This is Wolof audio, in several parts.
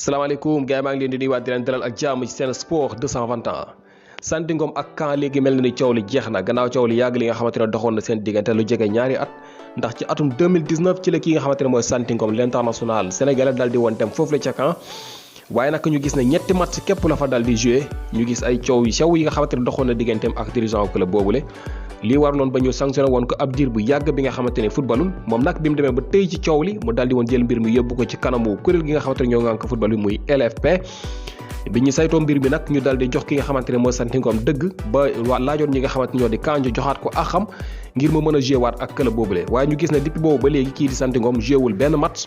salaamaaleykum gars yi maa ngi leen di nuyuwaat di leen dalal ak jàmm ci Sen Sport 221 Santy Ngom ak Caen léegi mel na ni coow li jeex na gannaaw coow li yàgg li nga xamante ne doxoon na seen diggante lu jege ñaari at ndax ci atum 2019 ci la ki nga xamante ne mooy Santy Ngom l'international sénégalais dal di woon dem foofu la ca Caen waaye nag ñu gis ne ñetti match képp la fa dal di joué ñu gis ay coow yu sew yi nga xamante ne doxoon na digganteem ak dirigeant club boobule lii war noonu ba ñu sanctionné woon ko ab diir bu yàgg bi nga xamante ne footballul moom nag bi mu demee ba tey ci coow li mu dal di woon jël mbir mi yóbbu ko ci kanamu kuréel gi nga xamante ne ñoo ngànk football bi muy LFP bi ñu saytoo mbir mi nag ñu dal di jox ki nga xamante ne mooy Santy Ngom dëgg ba laajoon ñi nga xamante ñoo di Caen joxaat ko axam ngir mu mën a joué waat ak club boobule waaye ñu gis ne depuis boobu ba léegi kii di Santy Ngom joué wul benn match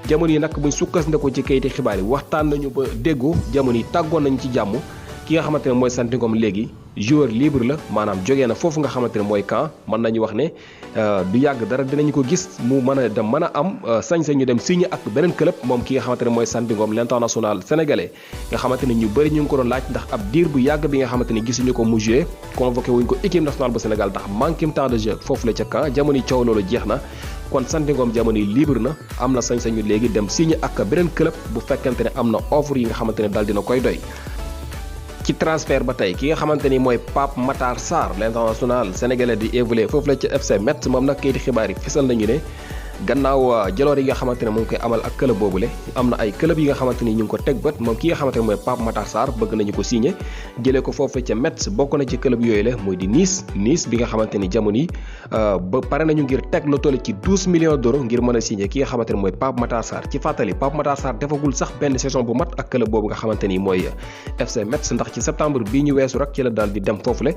jamono yi nag buñ sukkandiku ci kayiti xibaar yi waxtaan nañu ba déggoo jamono yi tàggoon nañu ci jàmm ki nga xamante ne mooy Santy Ngom léegi joueur libre la maanaam jógee na foofu nga xamante ne mooy Caen mën nañu wax ne du yàgg dara dinañu ko gis mu mën a am sañ-sañ ñu dem signé ak beneen club moom ki nga xamante ne mooy Santy Ngom l'international sénégalais nga xamante ne ñu bëri ñu ngi ko doon laaj ndax ab diir bu yàgg bi nga xamante ne gisuñu ko mu joué convoqué wuñ ko équipe nationale bu Sénégal ndax manqué temps de jeu foofu la ca Caen jamono yi coow loolu jeex na kon Santy Ngom jamono yi libre na am na sañ-sañu léegi dem signé ak beneen club bu fekkente ne am na offre yi nga xamante ne daal dina koy doy ci transfert ba tey ki nga xamante ni mooy Pape Matar Sarr l'international sénégalais di évoluer foofu la ci FC Metz moom nag kayiti xibaar yi fesal nañu ne gannaaw jaloor yi nga xamante ne mu ngi koy amal ak club boobule am na ay club yi nga xamante ni ñu ngi ko teg bët moom ki nga xamante ne mooy Pape Matar Sarr bëgg nañu ko signé jëlee ko foofu ca Metz bokk na ci club yooyu la muy di Nice bi nga xamante ni jamono yi ba pare nañu ngir teg lu toll ci 12 millions d'euros ngir mën a signé ki nga xamante ne mooy Pape Matar Sarr ci fàttali Pape Matar Sarr defagul sax benn saison bu mat ak club boobu nga xamante ni mooy FC Metz ndax ci septembre bii ñu weesu rek ci la daal di dem foofule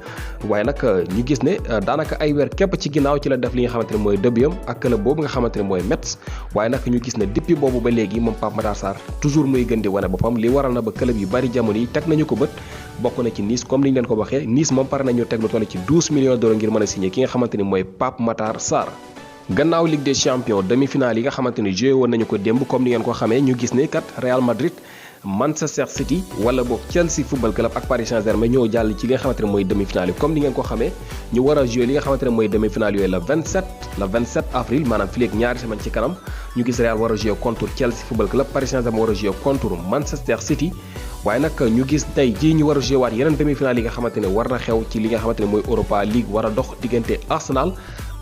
waaye nag ñu gis ne daanaka ay weer képp ci ginnaaw ci la def li nga xamante ne mooy début am ak club boobu nga xamante ne mooy Metz waaye nag ñu gis ne depuis boobu ba léegi moom Pape Matar Sarr toujours muy gën di wane boppam li waral na ba club yu bari jamono yi teg nañu ko bët bokk na ci Nice comme li ñu leen ko waxee Nice moom pare nañu teg lu toll ci 12 millions d'euros ngir mën a signé ki nga xamante ni mooy Pape Matar Sarr gannaaw Ligue des Champions demi-finale yi nga xamante ni joué woon nañu ko démb comme ni ngeen ko xamee ñu gis ne kat Real Madrid Manchester City wala boog Chelsea football club ak Paris Saint-Germain ñoo jàll ci li nga xamante ne mooy demi-finale yi comme ni ngeen ko xamee ñu war a jouer li nga xamante ne mooy demi-finale yooyu le 27 avril maanaam fii léegi ñaari semaine ci kanam ñu gis Real war a jouer contre Chelsea football club Paris Saint-Germain war a jouer contre Manchester City waaye nag ñu gis tey jii ñu war a jouer waat yeneen demi-finale yi nga xamante ne war na xew ci li nga xamante ne mooy Europa League war a dox diggante Arsenal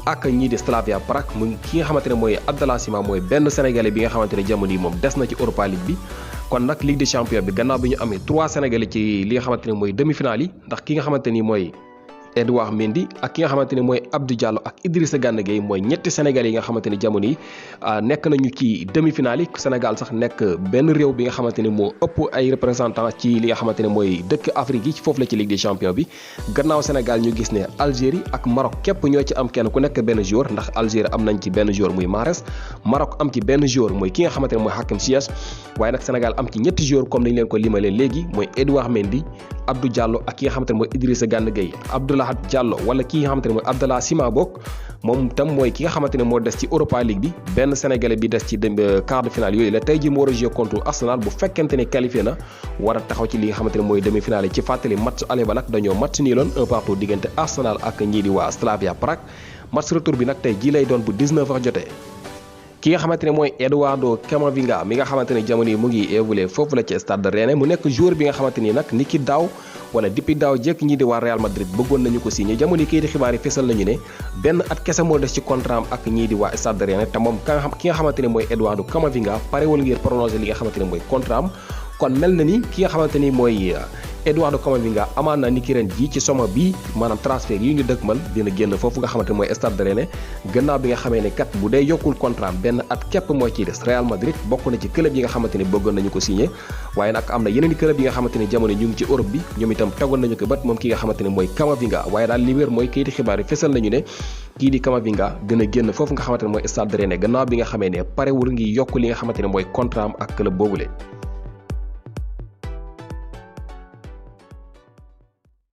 ak ñii di Slavia Prague mu ki nga xamante ne mooy Abdallah Sima mooy benn sénégalais bi nga xamante ne jamono yi moom des na ci Europa League bi kon nag Ligue des Champions bi gannaaw bi ñu amee 3 sénégalais ci li nga xamante ne mooy demi-finale yi ndax ki nga xamante ni mooy Edouard Mendy ak ki nga xamante ne mooy Abdou Diallo ak Idrissa Gana Gueye mooy ñetti sénégalais yi nga xamante ni jamono yi nekk nañu ci demi-finale yi Sénégal sax nekk benn réew bi nga xamante ne moo ëpp ay représentant ci li nga xamante ne mooy dëkk Afrique yi foofu la ci Ligue des Champions bi gannaaw Sénégal ñu gis ne Algérie ak Maroc képp ñoo ci am kenn ku nekk benn joueur ndax Algérie am nañ ci benn joueur muy Mahrez Maroc am ci benn joueur mooy ki nga xamante ne mooy Hakim Ziyech waaye nag Sénégal am ci ñetti joueurs comme nañ leen ko limalee léegi mooy Edouard Mendy Abdou Diallo ak ki nga xamante ne mooy Idrissa Gana Gueye Abdoulaye Diallo wala ki nga xamante ne mooy Abdallah Sima bokk moom tam mooy ki nga xamante ne moo des ci Europa League bi benn sénégalais bi des ci quart de finale yooyu la tey ji mu war a jouer contre Arsenal bu fekkente ne qualifié na war a taxaw ci li nga xamante ne mooy demi-finale yi ci fàttali match aller ba nag dañoo match nii loon un partout diggante Arsenal ak ñii di waa Slavia Prague match retour bi nag tey ji lay doon bu 19h jotee ki nga xamante ne mooy Eduardo Camavinga mi nga xamante ne jamono yi mu ngi évolué foofu la ci stade de Rennes mu nekk joueur bi nga xamante ni nag ni ki daaw wala depuis daaw jekk ñii di waa Real Madrid bëggoon nañu ko signé jamono yi kii di xibaar yi fesal nañu ne benn at kese moo des ci contrat am ak ñii di waa stade de Rennes te moom ki nga xamante ne mooy Eduardo Camavinga parewul ngir prolonger li nga xamante ne mooy contrat am kon mel na ni ki nga xamante ni mooy Eduardo Camavinga amaan na ni ki ren ji ci soma bi maanaam transfert yi ñu dëkkmal dina génn foofu nga xamante ne mooy stade de Rennes gannaaw bi nga xamee ne kat bu dee yokkul contrat benn at képp moo ciy des Real Madrid bokk na ci club yi nga xamante ne bëggoon nañu ko signé waaye nag am na yeneen i club yi nga xamante ne jamono ñu ngi ci Europe bi ñoom itam tegoon nañu ko bët moom ki nga xamante ne mooy Camavinga waaye daal li wér mooy kii di xibaar yi fesal nañu ne kii di Camavinga dina génn foofu nga xamante ne mooy stade de Rennes gannaaw bi nga xamee ne parewul ngi yokk li nga xamante ne mooy contrat am ak club boobule